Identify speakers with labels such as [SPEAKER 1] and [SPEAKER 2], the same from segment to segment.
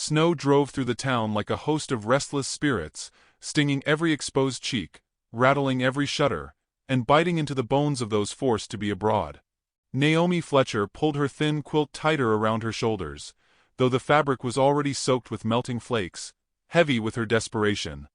[SPEAKER 1] Snow drove through the town like a host of restless spirits, stinging every exposed cheek, rattling every shutter, and biting into the bones of those forced to be abroad. Naomi Fletcher pulled her thin quilt tighter around her shoulders, though the fabric was already soaked with melting flakes, heavy with her desperation.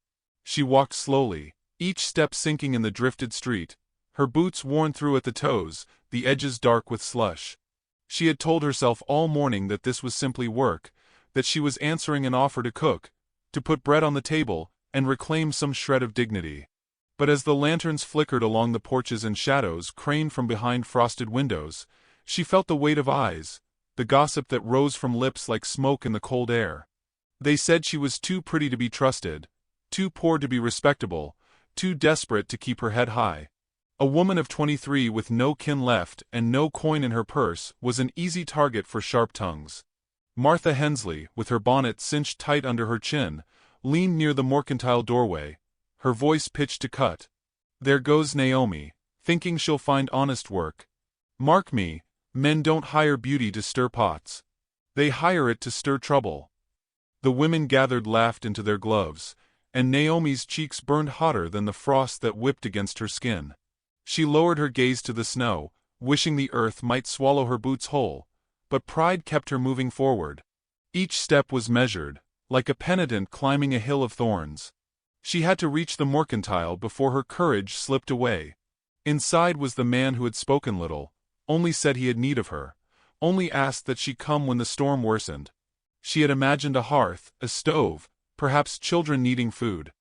[SPEAKER 1] She walked slowly, each step sinking in the drifted street, her boots worn through at the toes, the edges dark with slush. She had told herself all morning that this was simply work, that she was answering an offer to cook, to put bread on the table, and reclaim some shred of dignity. But as the lanterns flickered along the porches and shadows craned from behind frosted windows, she felt the weight of eyes, the gossip that rose from lips like smoke in the cold air. They said she was too pretty to be trusted, too poor to be respectable, too desperate to keep her head high. A woman of 23 with no kin left and no coin in her purse was an easy target for sharp tongues. Martha Hensley, with her bonnet cinched tight under her chin, leaned near the mercantile doorway, her voice pitched to cut. "There goes Naomi, thinking she'll find honest work. Mark me, men don't hire beauty to stir pots. They hire it to stir trouble." The women gathered laughed into their gloves, and Naomi's cheeks burned hotter than the frost that whipped against her skin. She lowered her gaze to the snow, wishing the earth might swallow her boots whole, but pride kept her moving forward. Each step was measured, like a penitent climbing a hill of thorns. She had to reach the mercantile before her courage slipped away. Inside was the man who had spoken little, only said he had need of her, only asked that she come when the storm worsened. She had imagined a hearth, a stove, perhaps children needing food.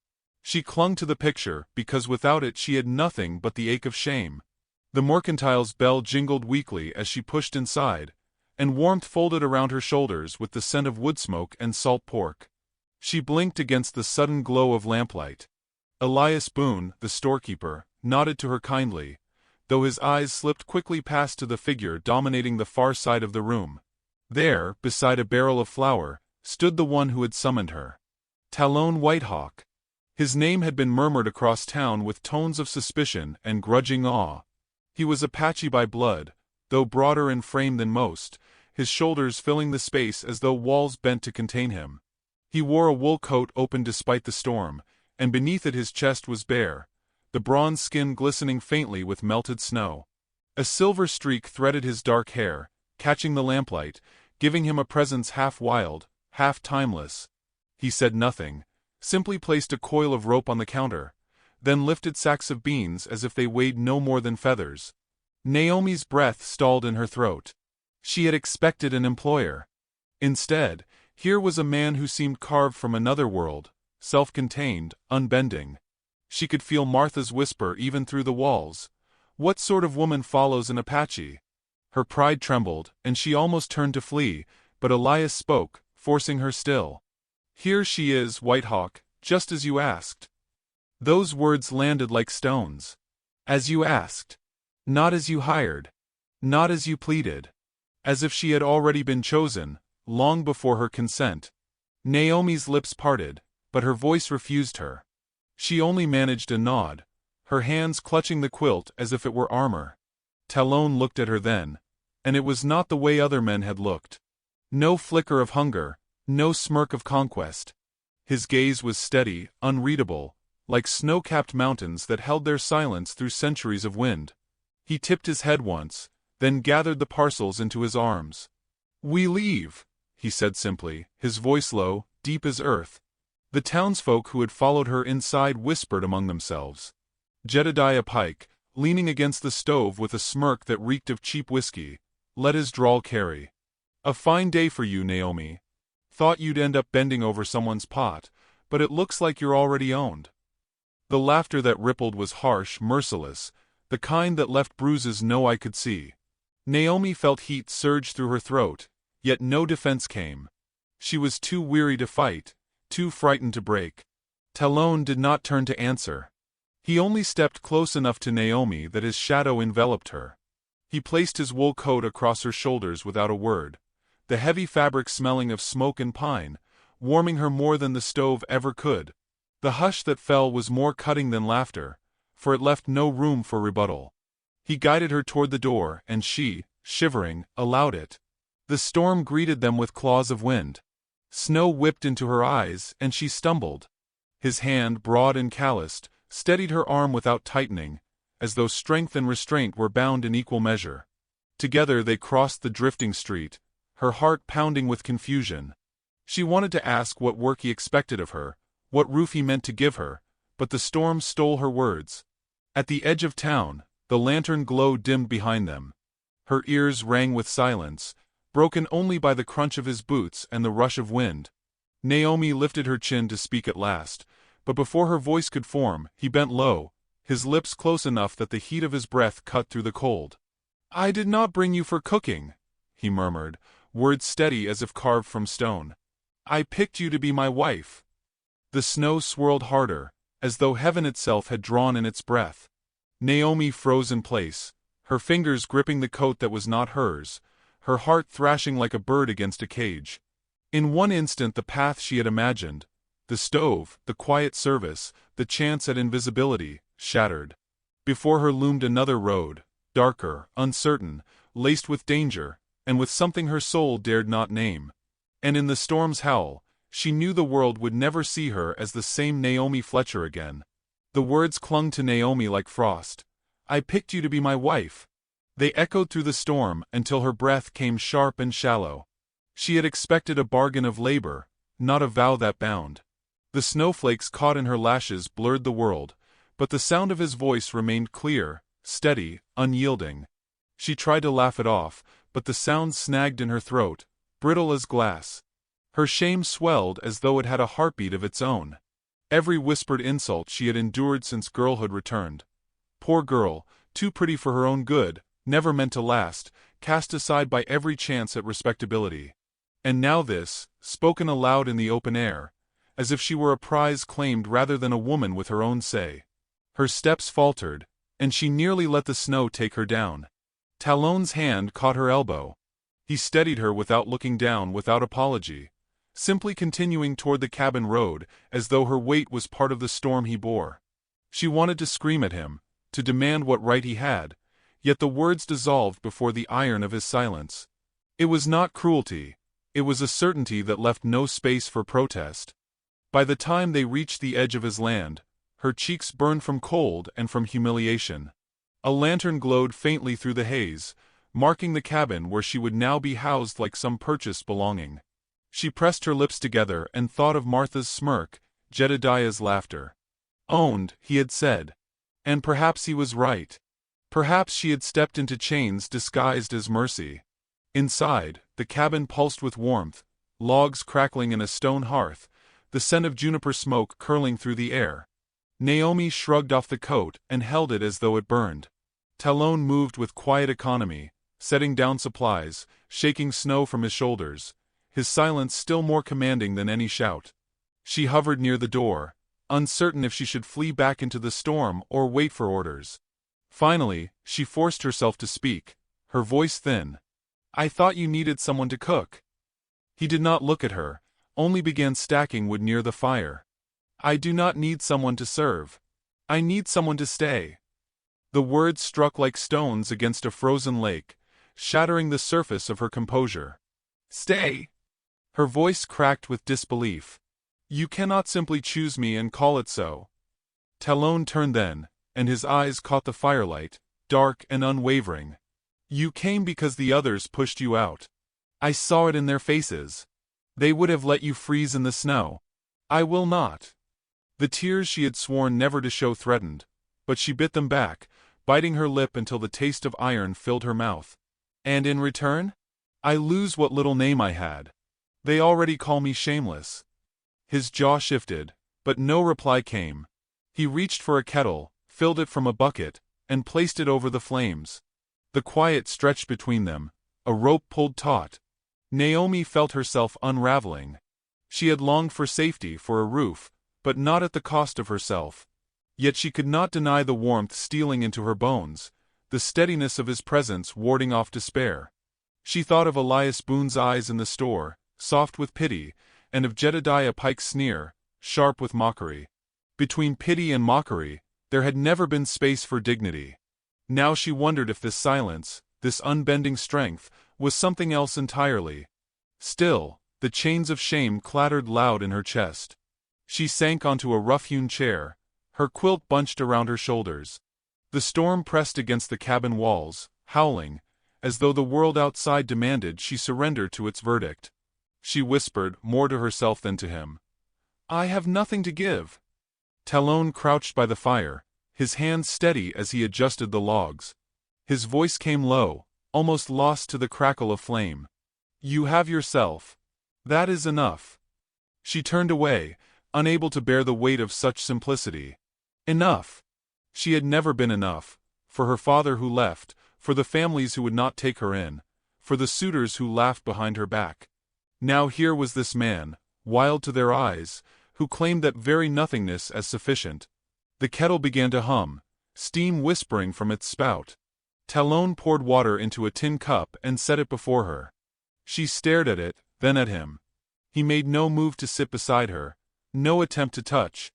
[SPEAKER 1] She clung to the picture because without it she had nothing but the ache of shame. The mercantile's bell jingled weakly as she pushed inside, and warmth folded around her shoulders with the scent of wood smoke and salt pork. She blinked against the sudden glow of lamplight. Elias Boone, the storekeeper, nodded to her kindly, though his eyes slipped quickly past to the figure dominating the far side of the room. There, beside a barrel of flour, stood the one who had summoned her. Talon Whitehawk. His name had been murmured across town with tones of suspicion and grudging awe. He was Apache by blood, though broader in frame than most, his shoulders filling the space as though walls bent to contain him. He wore a wool coat open despite the storm, and beneath it his chest was bare, the bronze skin glistening faintly with melted snow. A silver streak threaded his dark hair, catching the lamplight, giving him a presence half wild, half timeless. He said nothing, simply placed a coil of rope on the counter, then lifted sacks of beans as if they weighed no more than feathers. Naomi's breath stalled in her throat. She had expected an employer. Instead, here was a man who seemed carved from another world, self-contained, unbending. She could feel Martha's whisper even through the walls. What sort of woman follows an Apache? Her pride trembled, and she almost turned to flee, but Elias spoke, forcing her still. "Here she is, Whitehawk, just as you asked." Those words landed like stones. As you asked. Not as you hired. Not as you pleaded. As if she had already been chosen, long before her consent. Naomi's lips parted, but her voice refused her. She only managed a nod, her hands clutching the quilt as if it were armor. Talon looked at her then, and it was not the way other men had looked. No flicker of hunger, no smirk of conquest. His gaze was steady, unreadable, like snow-capped mountains that held their silence through centuries of wind. He tipped his head once, then gathered the parcels into his arms. "We leave," he said simply, his voice low, deep as earth. The townsfolk who had followed her inside whispered among themselves. Jedediah Pike, leaning against the stove with a smirk that reeked of cheap whiskey, let his drawl carry. "A fine day for you, Naomi. Thought you'd end up bending over someone's pot, but it looks like you're already owned." The laughter that rippled was harsh, merciless, the kind that left bruises no eye could see. Naomi felt heat surge through her throat, yet no defense came. She was too weary to fight, too frightened to break. Talon did not turn to answer. He only stepped close enough to Naomi that his shadow enveloped her. He placed his wool coat across her shoulders without a word, the heavy fabric smelling of smoke and pine, warming her more than the stove ever could. The hush that fell was more cutting than laughter, for it left no room for rebuttal. He guided her toward the door, and she, shivering, allowed it. The storm greeted them with claws of wind. Snow whipped into her eyes, and she stumbled. His hand, broad and calloused, steadied her arm without tightening, as though strength and restraint were bound in equal measure. Together they crossed the drifting street, her heart pounding with confusion. She wanted to ask what work he expected of her, what roof he meant to give her, but the storm stole her words. At the edge of town, the lantern glow dimmed behind them. Her ears rang with silence, broken only by the crunch of his boots and the rush of wind. Naomi lifted her chin to speak at last, but before her voice could form, he bent low, his lips close enough that the heat of his breath cut through the cold. "I did not bring you for cooking," he murmured, words steady as if carved from stone. "I picked you to be my wife." The snow swirled harder, as though heaven itself had drawn in its breath. Naomi froze in place, her fingers gripping the coat that was not hers, her heart thrashing like a bird against a cage. In one instant the path she had imagined, the stove, the quiet service, the chance at invisibility, shattered. Before her loomed another road, darker, uncertain, laced with danger, and with something her soul dared not name. And in the storm's howl, she knew the world would never see her as the same Naomi Fletcher again. The words clung to Naomi like frost. "I picked you to be my wife." They echoed through the storm until her breath came sharp and shallow. She had expected a bargain of labor, not a vow that bound. The snowflakes caught in her lashes blurred the world, but the sound of his voice remained clear, steady, unyielding. She tried to laugh it off, but the sound snagged in her throat, brittle as glass. Her shame swelled as though it had a heartbeat of its own. Every whispered insult she had endured since girlhood returned. Poor girl, too pretty for her own good, never meant to last, cast aside by every chance at respectability. And now this, spoken aloud in the open air, as if she were a prize claimed rather than a woman with her own say. Her steps faltered, and she nearly let the snow take her down. Talon's hand caught her elbow. He steadied her without looking down, without apology, simply continuing toward the cabin road, as though her weight was part of the storm he bore. She wanted to scream at him, to demand what right he had, yet the words dissolved before the iron of his silence. It was not cruelty, it was a certainty that left no space for protest. By the time they reached the edge of his land, her cheeks burned from cold and from humiliation. A lantern glowed faintly through the haze, marking the cabin where she would now be housed like some purchased belonging. She pressed her lips together and thought of Martha's smirk, Jedediah's laughter. Owned, he had said. And perhaps he was right. Perhaps she had stepped into chains disguised as mercy. Inside, the cabin pulsed with warmth, logs crackling in a stone hearth, the scent of juniper smoke curling through the air. Naomi shrugged off the coat and held it as though it burned. Talon moved with quiet economy, setting down supplies, shaking snow from his shoulders, his silence still more commanding than any shout. She hovered near the door, uncertain if she should flee back into the storm or wait for orders. Finally, she forced herself to speak, her voice thin. "I thought you needed someone to cook." He did not look at her, only began stacking wood near the fire. "I do not need someone to serve. I need someone to stay." The words struck like stones against a frozen lake, shattering the surface of her composure. "Stay." Her voice cracked with disbelief. "You cannot simply choose me and call it so." Talon turned then, and his eyes caught the firelight, dark and unwavering. "You came because the others pushed you out. I saw it in their faces. They would have let you freeze in the snow. I will not." The tears she had sworn never to show threatened, but she bit them back, biting her lip until the taste of iron filled her mouth. "And in return? I lose what little name I had. They already call me shameless." His jaw shifted, but no reply came. He reached for a kettle, filled it from a bucket, and placed it over the flames. The quiet stretched between them, a rope pulled taut. Naomi felt herself unraveling. She had longed for safety, for a roof, but not at the cost of herself. Yet she could not deny the warmth stealing into her bones, the steadiness of his presence warding off despair. She thought of Elias Boone's eyes in the store, soft with pity, and of Jedediah Pike's sneer, sharp with mockery. Between pity and mockery, there had never been space for dignity. Now she wondered if this silence, this unbending strength, was something else entirely. Still, The chains of shame clattered loud in her chest. She sank onto a rough-hewn chair, her quilt bunched around her shoulders. The storm pressed against the cabin walls, howling, as though the world outside demanded she surrender to its verdict. She whispered, more to herself than to him, "I have nothing to give." Talon crouched by the fire, his hands steady as he adjusted the logs. His voice came low, almost lost to the crackle of flame. "You have yourself. That is enough." She turned away, unable to bear the weight of such simplicity. Enough. She had never been enough, for her father who left, for the families who would not take her in, for the suitors who laughed behind her back. Now here was this man, wild to their eyes, who claimed that very nothingness as sufficient. The kettle began to hum, steam whispering from its spout. Talon poured water into a tin cup and set it before her. She stared at it, then at him. He made no move to sit beside her, no attempt to touch.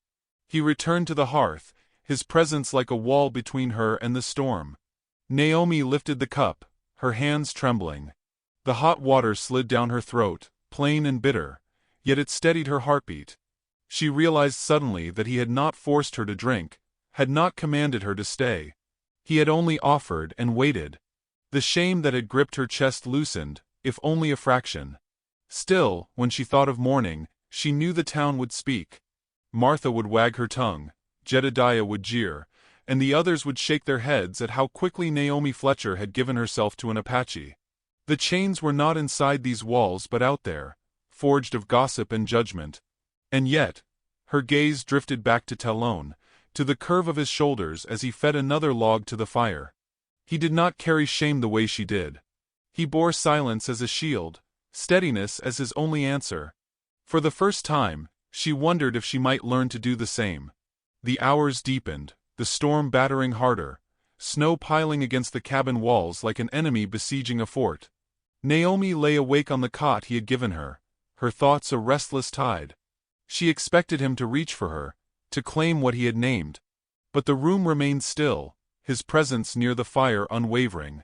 [SPEAKER 1] He returned to the hearth, his presence like a wall between her and the storm. Naomi lifted the cup, her hands trembling. The hot water slid down her throat, plain and bitter, yet it steadied her heartbeat. She realized suddenly that he had not forced her to drink, had not commanded her to stay. He had only offered and waited. The shame that had gripped her chest loosened, if only a fraction. Still, when she thought of morning, she knew the town would speak. Martha would wag her tongue, Jedediah would jeer, and the others would shake their heads at how quickly Naomi Fletcher had given herself to an Apache. The chains were not inside these walls but out there, forged of gossip and judgment. And yet, her gaze drifted back to Talon, to the curve of his shoulders as he fed another log to the fire. He did not carry shame the way she did. He bore silence as a shield, steadiness as his only answer. For the first time, she wondered if she might learn to do the same. The hours deepened, the storm battering harder, snow piling against the cabin walls like an enemy besieging a fort. Naomi lay awake on the cot he had given her, her thoughts a restless tide. She expected him to reach for her, to claim what he had named. But the room remained still, his presence near the fire unwavering.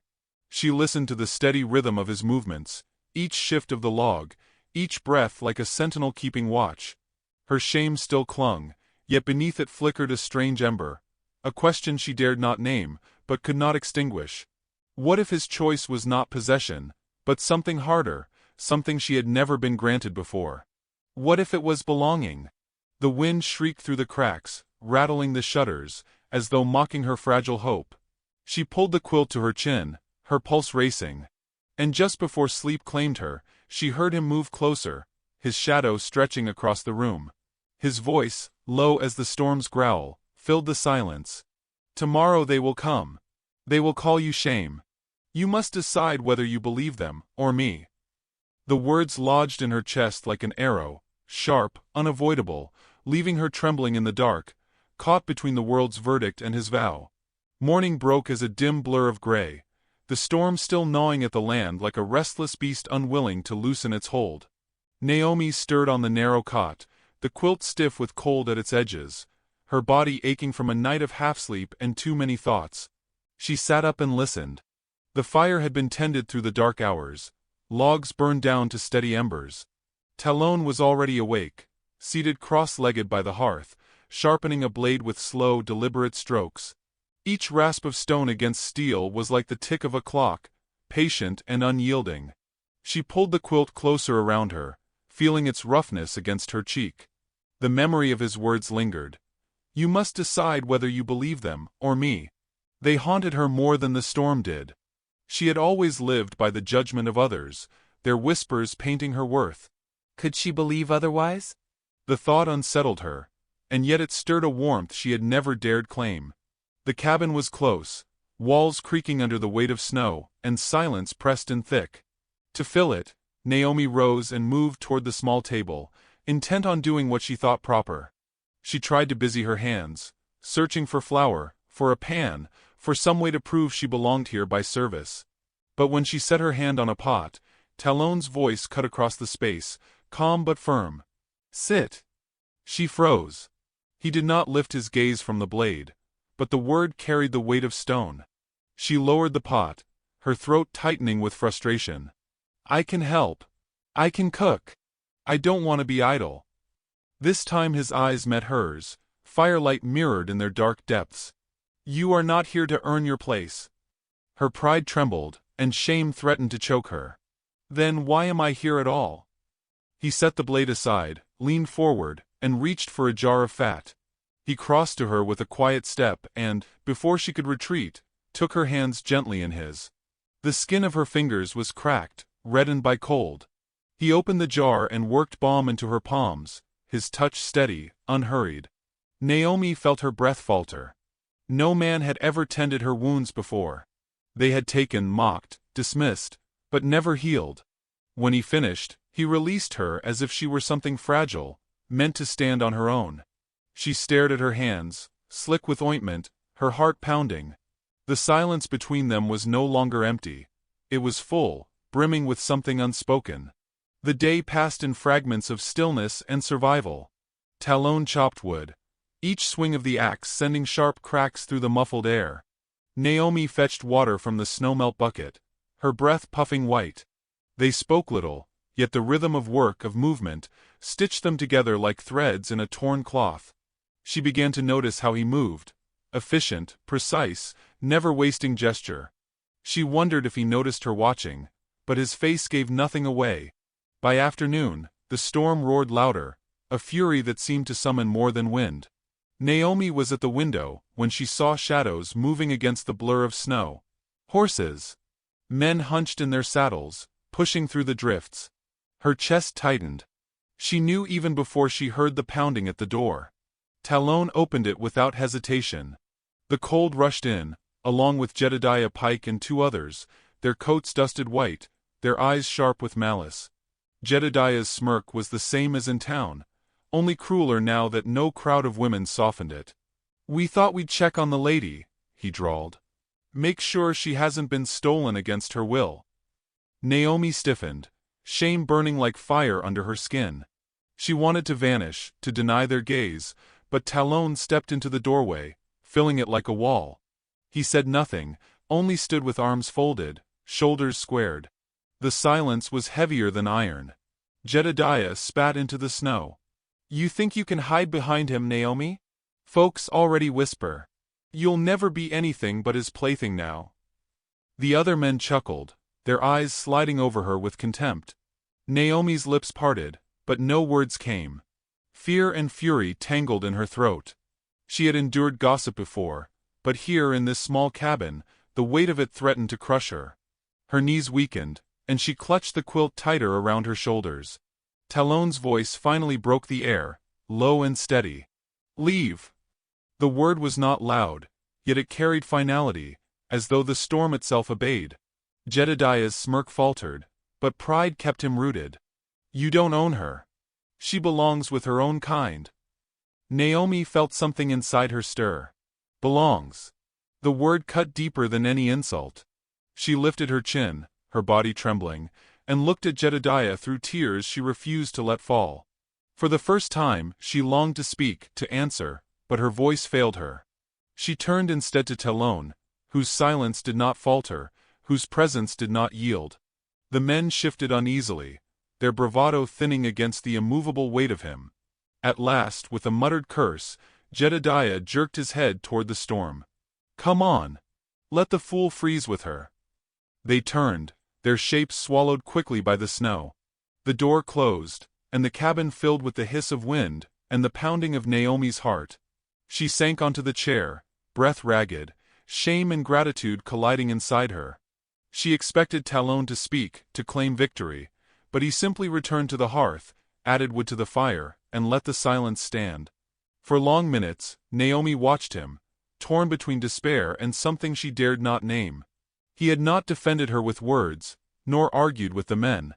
[SPEAKER 1] She listened to the steady rhythm of his movements, each shift of the log, each breath like a sentinel keeping watch. Her shame still clung, yet beneath it flickered a strange ember, a question she dared not name, but could not extinguish. What if his choice was not possession, but something harder, something she had never been granted before? What if it was belonging? The wind shrieked through the cracks, rattling the shutters, as though mocking her fragile hope. She pulled the quilt to her chin, her pulse racing. And just before sleep claimed her, she heard him move closer, his shadow stretching across the room. His voice, low as the storm's growl, filled the silence. "Tomorrow they will come. They will call you shame. You must decide whether you believe them, or me." The words lodged in her chest like an arrow, sharp, unavoidable, leaving her trembling in the dark, caught between the world's verdict and his vow. Morning broke as a dim blur of gray, the storm still gnawing at the land like a restless beast unwilling to loosen its hold. Naomi stirred on the narrow cot, the quilt stiff with cold at its edges, her body aching from a night of half-sleep and too many thoughts. She sat up and listened. The fire had been tended through the dark hours, logs burned down to steady embers. Talon was already awake, seated cross-legged by the hearth, sharpening a blade with slow, deliberate strokes. Each rasp of stone against steel was like the tick of a clock, patient and unyielding. She pulled the quilt closer around her, feeling its roughness against her cheek. The memory of his words lingered. "You must decide whether you believe them, or me." They haunted her more than the storm did. She had always lived by the judgment of others, their whispers painting her worth. Could she believe otherwise? The thought unsettled her, and yet it stirred a warmth she had never dared claim. The cabin was close, walls creaking under the weight of snow, and silence pressed in thick. To fill it, Naomi rose and moved toward the small table, intent on doing what she thought proper. She tried to busy her hands, searching for flour, for a pan, for some way to prove she belonged here by service. But when she set her hand on a pot, Talon's voice cut across the space, calm but firm. "Sit." She froze. He did not lift his gaze from the blade, but the word carried the weight of stone. She lowered the pot, her throat tightening with frustration. "I can help. I can cook." I don't want to be idle. This time his eyes met hers, firelight mirrored in their dark depths. You are not here to earn your place. Her pride trembled, and shame threatened to choke her. Then why am I here at all? He set the blade aside, leaned forward, and reached for a jar of fat. He crossed to her with a quiet step and, before she could retreat, took her hands gently in his. The skin of her fingers was cracked, reddened by cold. He opened the jar and worked balm into her palms, his touch steady, unhurried. Naomi felt her breath falter. No man had ever tended her wounds before. They had taken, mocked, dismissed, but never healed. When he finished, he released her as if she were something fragile, meant to stand on her own. She stared at her hands, slick with ointment, her heart pounding. The silence between them was no longer empty. It was full, brimming with something unspoken. The day passed in fragments of stillness and survival. Talon chopped wood, each swing of the axe sending sharp cracks through the muffled air. Naomi fetched water from the snowmelt bucket, her breath puffing white. They spoke little, yet the rhythm of work, of movement, stitched them together like threads in a torn cloth. She began to notice how he moved, efficient, precise, never wasting gesture. She wondered if he noticed her watching, but his face gave nothing away. By afternoon, the storm roared louder, a fury that seemed to summon more than wind. Naomi was at the window when she saw shadows moving against the blur of snow. Horses. Men hunched in their saddles, pushing through the drifts. Her chest tightened. She knew even before she heard the pounding at the door. Talon opened it without hesitation. The cold rushed in, along with Jedediah Pike and two others, their coats dusted white, their eyes sharp with malice. Jedediah's smirk was the same as in town, only crueler now that no crowd of women softened it. "We thought we'd check on the lady," he drawled. "Make sure she hasn't been stolen against her will." Naomi stiffened, shame burning like fire under her skin. She wanted to vanish, to deny their gaze, but Talon stepped into the doorway, filling it like a wall. He said nothing, only stood with arms folded, shoulders squared. The silence was heavier than iron. Jedediah spat into the snow. "You think you can hide behind him, Naomi? Folks already whisper. You'll never be anything but his plaything now." The other men chuckled, their eyes sliding over her with contempt. Naomi's lips parted, but no words came. Fear and fury tangled in her throat. She had endured gossip before, but here in this small cabin, the weight of it threatened to crush her. Her knees weakened, and she clutched the quilt tighter around her shoulders. Talon's voice finally broke the air, low and steady. "Leave." The word was not loud, yet it carried finality, as though the storm itself obeyed. Jedediah's smirk faltered, but pride kept him rooted. "You don't own her. She belongs with her own kind." Naomi felt something inside her stir. Belongs. The word cut deeper than any insult. She lifted her chin, her body trembling, and looked at Jedediah through tears she refused to let fall. For the first time, she longed to speak, to answer, but her voice failed her. She turned instead to Talon, whose silence did not falter, whose presence did not yield. The men shifted uneasily, their bravado thinning against the immovable weight of him. At last, with a muttered curse, Jedediah jerked his head toward the storm. "Come on. Let the fool freeze with her." They turned, their shapes swallowed quickly by the snow. The door closed, and the cabin filled with the hiss of wind and the pounding of Naomi's heart. She sank onto the chair, breath ragged, shame and gratitude colliding inside her. She expected Talon to speak, to claim victory, but he simply returned to the hearth, added wood to the fire, and let the silence stand. For long minutes, Naomi watched him, torn between despair and something she dared not name. He had not defended her with words, nor argued with the men.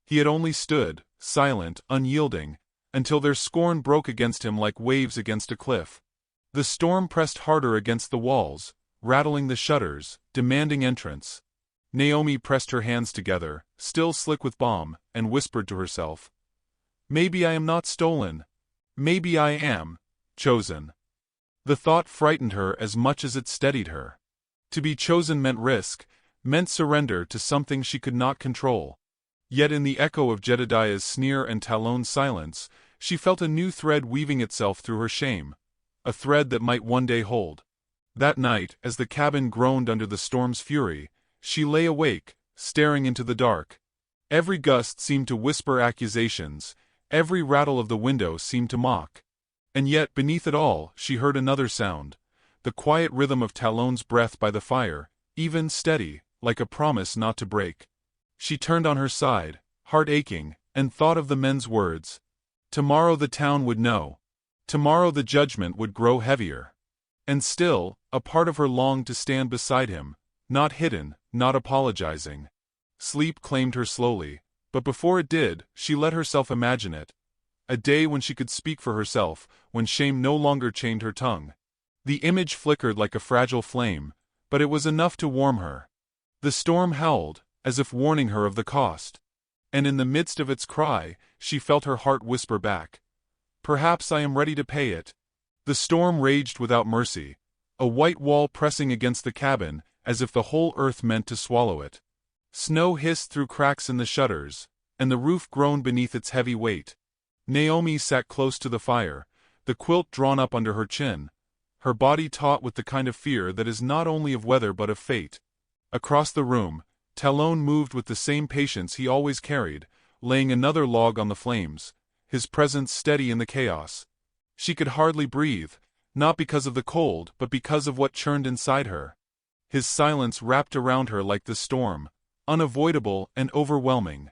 [SPEAKER 1] He had only stood, silent, unyielding, until their scorn broke against him like waves against a cliff. The storm pressed harder against the walls, rattling the shutters, demanding entrance. Naomi pressed her hands together, still slick with balm, and whispered to herself, "Maybe I am not stolen. Maybe I am chosen." The thought frightened her as much as it steadied her. To be chosen meant risk, meant surrender to something she could not control. Yet in the echo of Jedediah's sneer and Talon's silence, she felt a new thread weaving itself through her shame, a thread that might one day hold. That night, as the cabin groaned under the storm's fury, she lay awake, staring into the dark. Every gust seemed to whisper accusations, every rattle of the window seemed to mock. And yet, beneath it all, she heard another sound, the quiet rhythm of Talon's breath by the fire, even, steady, like a promise not to break. She turned on her side, heart aching, and thought of the men's words. Tomorrow the town would know. Tomorrow the judgment would grow heavier. And still, a part of her longed to stand beside him, not hidden, not apologizing. Sleep claimed her slowly, but before it did, she let herself imagine it. A day when she could speak for herself, when shame no longer chained her tongue. The image flickered like a fragile flame, but it was enough to warm her. The storm howled, as if warning her of the cost. And in the midst of its cry, she felt her heart whisper back, "Perhaps I am ready to pay it." The storm raged without mercy, a white wall pressing against the cabin, as if the whole earth meant to swallow it. Snow hissed through cracks in the shutters, and the roof groaned beneath its heavy weight. Naomi sat close to the fire, the quilt drawn up under her chin, her body taut with the kind of fear that is not only of weather but of fate. Across the room, Talon moved with the same patience he always carried, laying another log on the flames, his presence steady in the chaos. She could hardly breathe, not because of the cold but because of what churned inside her. His silence wrapped around her like the storm, unavoidable and overwhelming.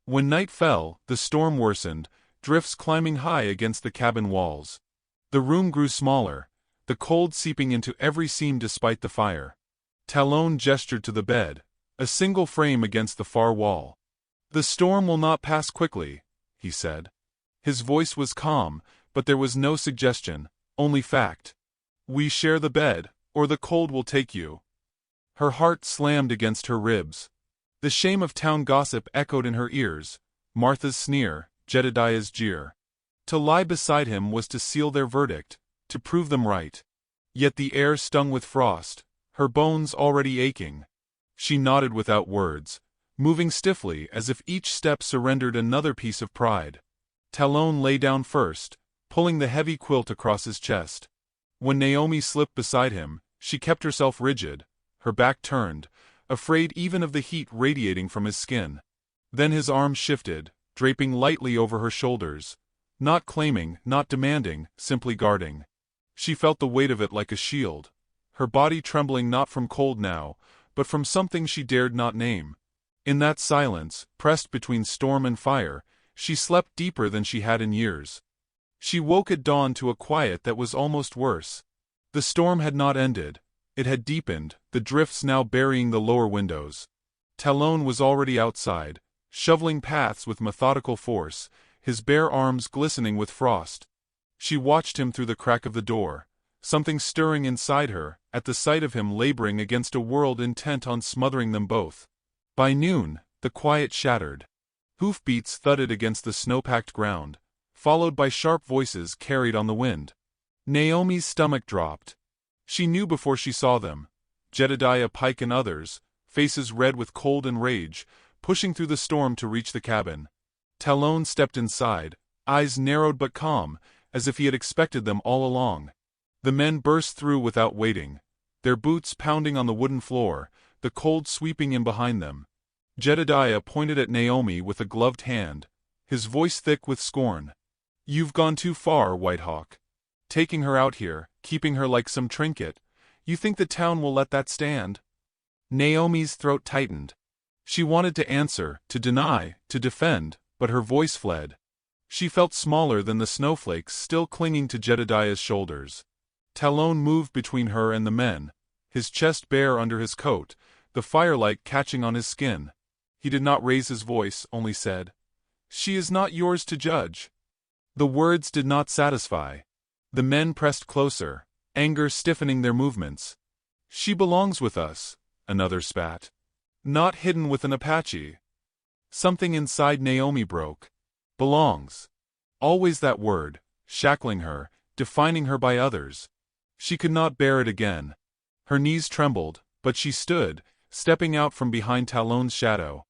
[SPEAKER 1] When night fell, the storm worsened, drifts climbing high against the cabin walls. The room grew smaller, the cold seeping into every seam despite the fire. Talon gestured to the bed, a single frame against the far wall. "The storm will not pass quickly," he said. His voice was calm, but there was no suggestion, only fact. "We share the bed, or the cold will take you." Her heart slammed against her ribs. The shame of town gossip echoed in her ears, Martha's sneer, Jedediah's jeer. To lie beside him was to seal their verdict, to prove them right. Yet the air stung with frost, her bones already aching. She nodded without words, moving stiffly as if each step surrendered another piece of pride. Talon lay down first, pulling the heavy quilt across his chest. When Naomi slipped beside him, she kept herself rigid, her back turned, afraid even of the heat radiating from his skin. Then his arms shifted, draping lightly over her shoulders, not claiming, not demanding, simply guarding. She felt the weight of it like a shield, her body trembling not from cold now, but from something she dared not name. In that silence, pressed between storm and fire, she slept deeper than she had in years. She woke at dawn to a quiet that was almost worse. The storm had not ended. It had deepened, the drifts now burying the lower windows. Talon was already outside, shoveling paths with methodical force, his bare arms glistening with frost. She watched him through the crack of the door, something stirring inside her, at the sight of him laboring against a world intent on smothering them both. By noon, the quiet shattered. Hoofbeats thudded against the snow-packed ground, followed by sharp voices carried on the wind. Naomi's stomach dropped. She knew before she saw them, Jedediah Pike and others, faces red with cold and rage, pushing through the storm to reach the cabin. Talon stepped inside, eyes narrowed but calm, as if he had expected them all along. The men burst through without waiting, their boots pounding on the wooden floor, the cold sweeping in behind them. Jedediah pointed at Naomi with a gloved hand, his voice thick with scorn. "You've gone too far, White Hawk. Taking her out here, keeping her like some trinket. You think the town will let that stand?" Naomi's throat tightened. She wanted to answer, to deny, to defend, but her voice fled. She felt smaller than the snowflakes still clinging to Jedediah's shoulders. Talon moved between her and the men, his chest bare under his coat, the firelight catching on his skin. He did not raise his voice, only said, "She is not yours to judge." The words did not satisfy. The men pressed closer, anger stiffening their movements. "She belongs with us," another spat. "Not hidden with an Apache." Something inside Naomi broke. Belongs. Always that word, shackling her, defining her by others. She could not bear it again. Her knees trembled, but she stood, stepping out from behind Talon's shadow.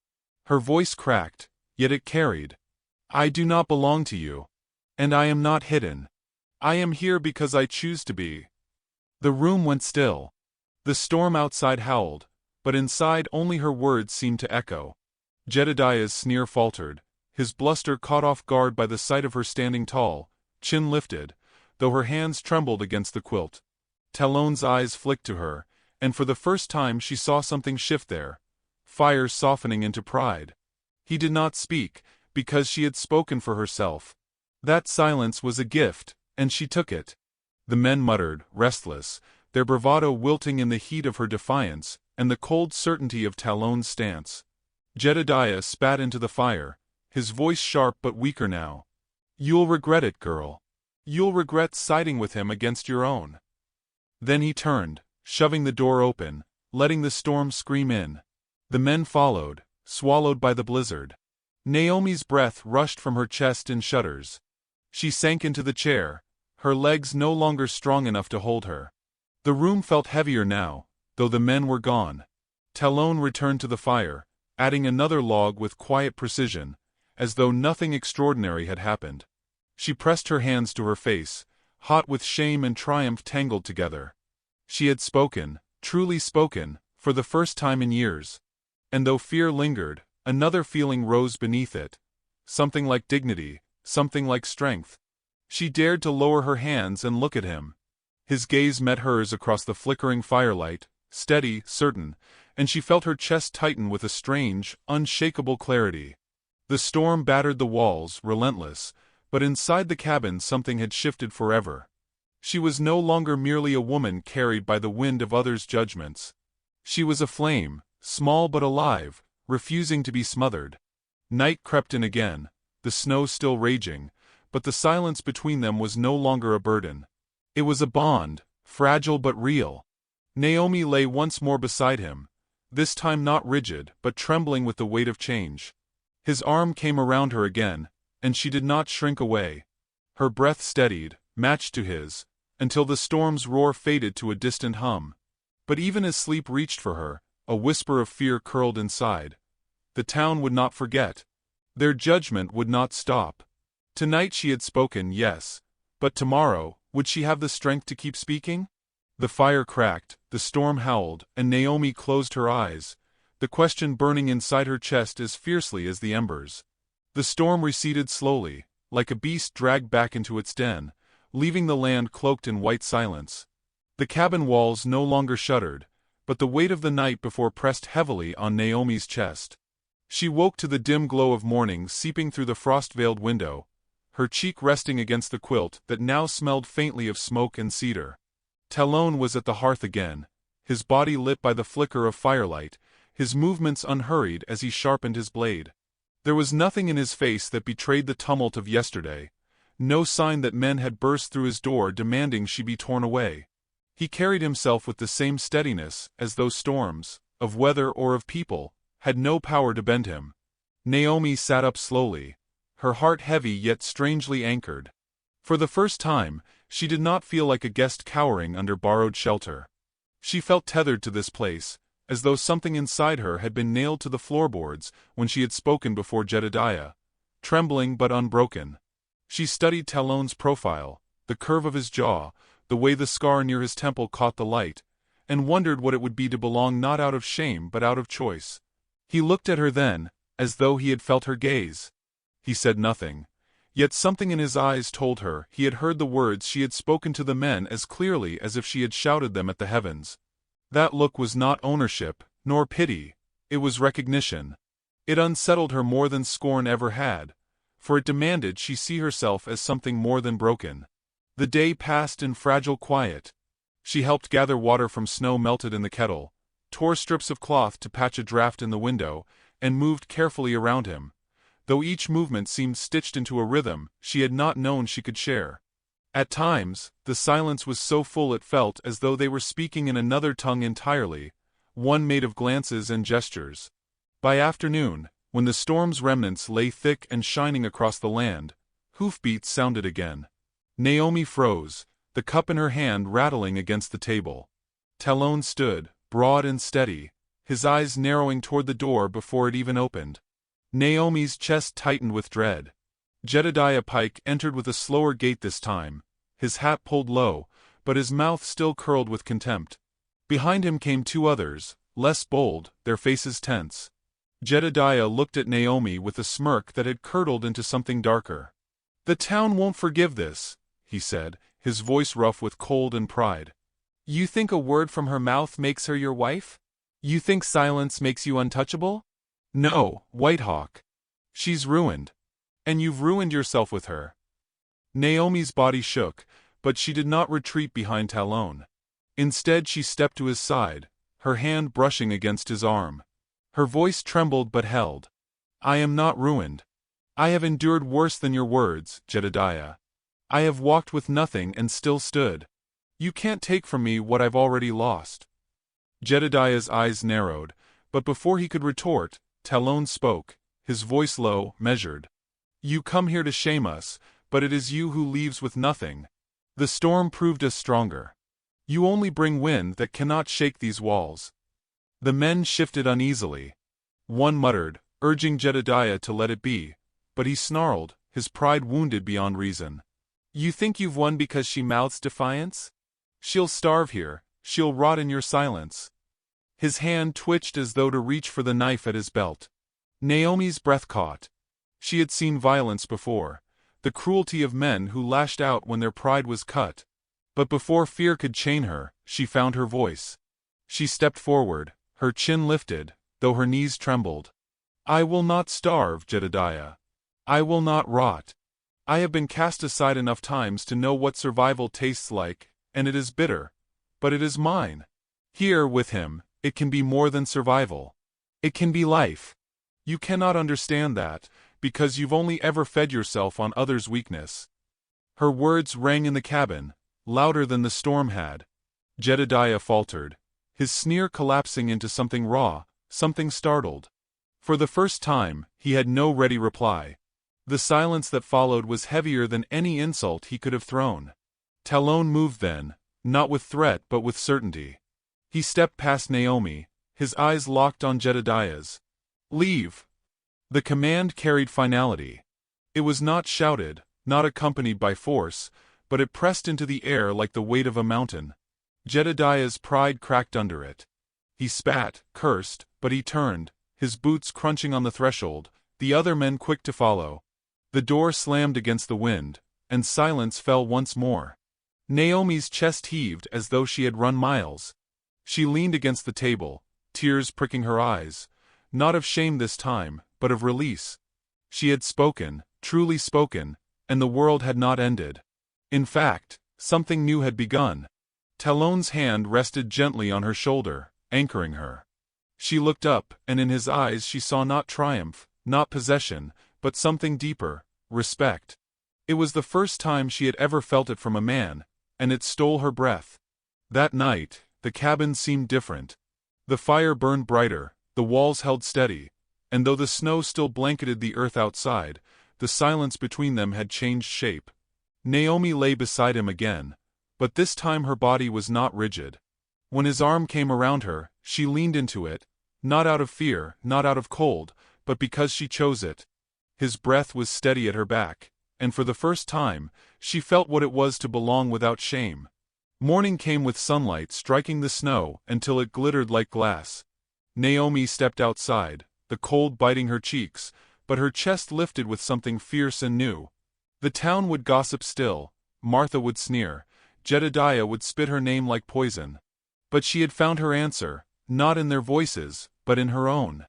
[SPEAKER 1] Her voice cracked, Yet it carried. I do not belong to you. And I am not hidden. I am here because I choose to be. The room went still. The storm outside howled, but inside only her words seemed to echo. Jedediah's sneer faltered, his bluster caught off guard by the sight of her standing tall, chin lifted, though her hands trembled against the quilt. Talon's eyes flicked to her, and for the first time she saw something shift there, fire softening into pride. He did not speak, because she had spoken for herself. That silence was a gift, and she took it. The men muttered, restless, their bravado wilting in the heat of her defiance, and the cold certainty of Talon's stance. Jedediah spat into the fire, his voice sharp but weaker now. You'll regret it, girl. You'll regret siding with him against your own. Then he turned, shoving the door open, letting the storm scream in. The men followed, swallowed by the blizzard. Naomi's breath rushed from her chest in shudders. She sank into the chair, her legs no longer strong enough to hold her. The room felt heavier now, though the men were gone. Talon returned to the fire, adding another log with quiet precision, as though nothing extraordinary had happened. She pressed her hands to her face, hot with shame and triumph tangled together. She had spoken, truly spoken, for the first time in years. And though fear lingered, another feeling rose beneath it. Something like dignity, something like strength. She dared to lower her hands and look at him. His gaze met hers across the flickering firelight, steady, certain, and she felt her chest tighten with a strange, unshakable clarity. The storm battered the walls, relentless, but inside the cabin something had shifted forever. She was no longer merely a woman carried by the wind of others' judgments. She was a flame, small but alive, refusing to be smothered. Night crept in again, the snow still raging, but the silence between them was no longer a burden. It was a bond, fragile but real. Naomi lay once more beside him, this time not rigid but trembling with the weight of change. His arm came around her again, and she did not shrink away. Her breath steadied, matched to his, until the storm's roar faded to a distant hum. But even as sleep reached for her, a whisper of fear curled inside. The town would not forget. Their judgment would not stop. Tonight she had spoken, yes, but tomorrow, would she have the strength to keep speaking? The fire cracked, the storm howled, and Naomi closed her eyes, the question burning inside her chest as fiercely as the embers. The storm receded slowly, like a beast dragged back into its den, leaving the land cloaked in white silence. The cabin walls no longer shuddered, but the weight of the night before pressed heavily on Naomi's chest. She woke to the dim glow of morning seeping through the frost-veiled window, her cheek resting against the quilt that now smelled faintly of smoke and cedar. Talon was at the hearth again, his body lit by the flicker of firelight, his movements unhurried as he sharpened his blade. There was nothing in his face that betrayed the tumult of yesterday, no sign that men had burst through his door demanding she be torn away. He carried himself with the same steadiness as though storms, of weather or of people, had no power to bend him. Naomi sat up slowly, her heart heavy yet strangely anchored. For the first time, she did not feel like a guest cowering under borrowed shelter. She felt tethered to this place, as though something inside her had been nailed to the floorboards when she had spoken before Jedediah, trembling but unbroken. She studied Talon's profile, the curve of his jaw, the way the scar near his temple caught the light, and wondered what it would be to belong not out of shame but out of choice. He looked at her then, as though he had felt her gaze. He said nothing, yet something in his eyes told her he had heard the words she had spoken to the men as clearly as if she had shouted them at the heavens. That look was not ownership, nor pity, it was recognition. It unsettled her more than scorn ever had, for it demanded she see herself as something more than broken. The day passed in fragile quiet. She helped gather water from snow melted in the kettle, tore strips of cloth to patch a draft in the window, and moved carefully around him, though each movement seemed stitched into a rhythm she had not known she could share. At times, the silence was so full it felt as though they were speaking in another tongue entirely, one made of glances and gestures. By afternoon, when the storm's remnants lay thick and shining across the land, hoofbeats sounded again. Naomi froze, the cup in her hand rattling against the table. Talon stood, broad and steady, his eyes narrowing toward the door before it even opened. Naomi's chest tightened with dread. Jedediah Pike entered with a slower gait this time, his hat pulled low, but his mouth still curled with contempt. Behind him came two others, less bold, their faces tense. Jedediah looked at Naomi with a smirk that had curdled into something darker. "The town won't forgive this," he said, his voice rough with cold and pride. "You think a word from her mouth makes her your wife? You think silence makes you untouchable? No, Whitehawk. She's ruined. And you've ruined yourself with her." Naomi's body shook, but she did not retreat behind Talon. Instead she stepped to his side, her hand brushing against his arm. Her voice trembled but held. "I am not ruined. I have endured worse than your words, Jedediah. I have walked with nothing and still stood. You can't take from me what I've already lost." Jedediah's eyes narrowed, but before he could retort, Talon spoke, his voice low, measured. "You come here to shame us, but it is you who leaves with nothing. The storm proved us stronger. You only bring wind that cannot shake these walls." The men shifted uneasily. One muttered, urging Jedediah to let it be, but he snarled, his pride wounded beyond reason. "You think you've won because she mouths defiance? She'll starve here, she'll rot in your silence." His hand twitched as though to reach for the knife at his belt. Naomi's breath caught. She had seen violence before, the cruelty of men who lashed out when their pride was cut. But before fear could chain her, she found her voice. She stepped forward, her chin lifted, though her knees trembled. "I will not starve, Jedediah. I will not rot. I have been cast aside enough times to know what survival tastes like, and it is bitter. But it is mine. Here, with him, it can be more than survival. It can be life. You cannot understand that, because you've only ever fed yourself on others' weakness." Her words rang in the cabin, louder than the storm had. Jedediah faltered, his sneer collapsing into something raw, something startled. For the first time, he had no ready reply. The silence that followed was heavier than any insult he could have thrown. Talon moved then, not with threat but with certainty. He stepped past Naomi, his eyes locked on Jedediah's. "Leave." The command carried finality. It was not shouted, not accompanied by force, but it pressed into the air like the weight of a mountain. Jedediah's pride cracked under it. He spat, cursed, but he turned, his boots crunching on the threshold, the other men quick to follow. The door slammed against the wind, and silence fell once more. Naomi's chest heaved as though she had run miles. She leaned against the table, tears pricking her eyes, not of shame this time, but of release. She had spoken, truly spoken, and the world had not ended. In fact, something new had begun. Talon's hand rested gently on her shoulder, anchoring her. She looked up, and in his eyes she saw not triumph, not possession, but something deeper, respect. It was the first time she had ever felt it from a man, and it stole her breath. That night, the cabin seemed different. The fire burned brighter, the walls held steady, and though the snow still blanketed the earth outside, the silence between them had changed shape. Naomi lay beside him again, but this time her body was not rigid. When his arm came around her, she leaned into it, not out of fear, not out of cold, but because she chose it. His breath was steady at her back, and for the first time, she felt what it was to belong without shame. Morning came with sunlight striking the snow until it glittered like glass. Naomi stepped outside, the cold biting her cheeks, but her chest lifted with something fierce and new. The town would gossip still, Martha would sneer, Jedediah would spit her name like poison. But she had found her answer, not in their voices, but in her own.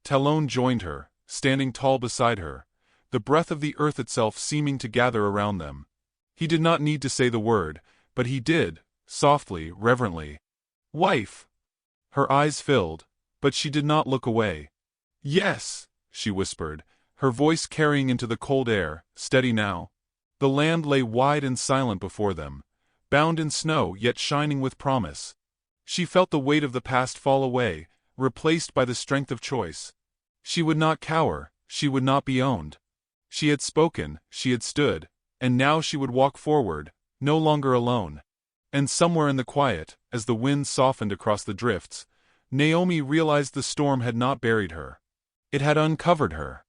[SPEAKER 1] Talon joined her, standing tall beside her, the breath of the earth itself seeming to gather around them. He did not need to say the word, but he did, softly, reverently. "Wife!" Her eyes filled, but she did not look away. "Yes," she whispered, her voice carrying into the cold air, steady now. The land lay wide and silent before them, bound in snow yet shining with promise. She felt the weight of the past fall away, replaced by the strength of choice. She would not cower, she would not be owned. She had spoken, she had stood, and now she would walk forward, no longer alone. And somewhere in the quiet, as the wind softened across the drifts, Naomi realized the storm had not buried her. It had uncovered her.